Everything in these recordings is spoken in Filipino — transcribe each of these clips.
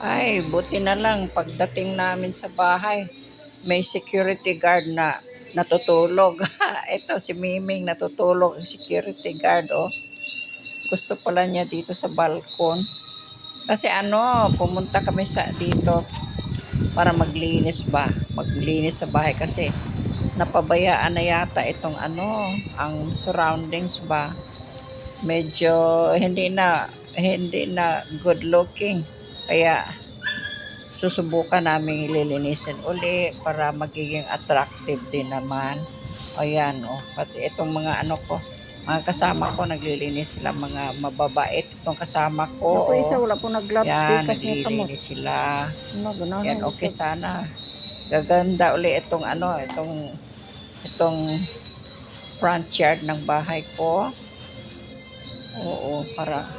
Ay, buti na lang pagdating namin sa bahay, may security guard na natutulog. Ito si Miming natutulog ang security guard, oh. Gusto pala niya dito sa balkon. Kasi pumunta kami sa dito para maglinis ba? Maglinis sa bahay kasi napabayaan na yata itong ang surroundings ba? Medyo hindi na good looking. Kaya susubukan namin lilinisin uli para magiging attractive din naman. Ayan, pati itong mga mga kasama ko naglilinis sila, mga mababait itong kasama ko. Ako isa wala po nag-gloves. Yan, naglilinis sila. Yan, okay sana. Gaganda uli itong itong front yard ng bahay ko. Oo, para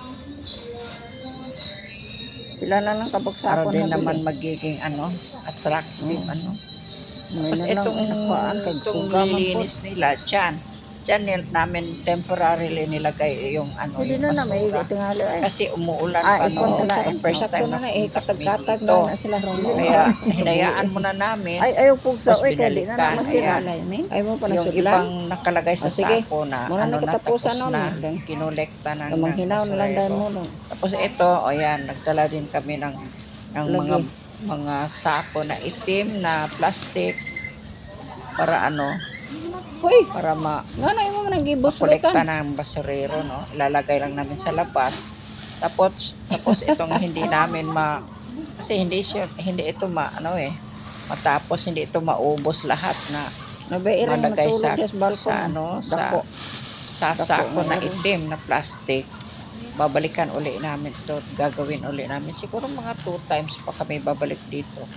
Sila na lang kabagsakan din naman magiging attractive Tapos itong nililinis nila dyan namin temporarily nilagay yung Hindi na may basura. tingali ay. Kasi umuulan pa first time na katag-katag dito. na sila Kaya hinayaan muna namin. Ay ayaw po sa Tapos oy kay di na binalikan. naman sila. Ayan. Ay mo pa Yung nasudlan. ibang nakalagay sa sige. sako na Muna na na katapusan tapos nun, na kinolekta ng Hinaw na lang dahil mo basurero. no. Tapos ito, ayan, nagdala din kami ng mga sako na itim na plastic para Hoy, para ngano imo man kolekta gibusrutan? ng basurero, no? Ilalagay lang namin sa labas. Tapos itong hindi namin kasi hindi ito matapos hindi ito maubos lahat na Nabairang malagay matulog sa balkon. sa sako na itim na plastic. Babalikan uli namin to, gagawin uli namin. Siguro mga 2 times pa kami babalik dito.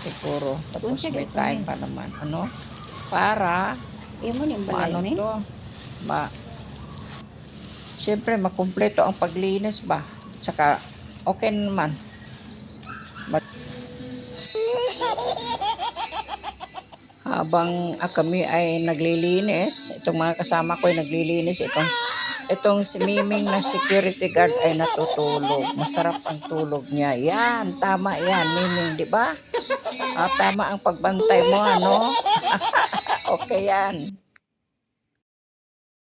Siguro. Tapos may time pa naman. Para Imo ni balay to, siyempre makumpleto ang paglinis ba? Tsaka okay naman. Habang kami ay naglilinis, itong mga kasama ko ay naglilinis, itong si Miming na security guard ay natutulog. Masarap ang tulog niya. Yan, tama yan, Miming, di ba? Tama ang pagbantay mo, okay yan.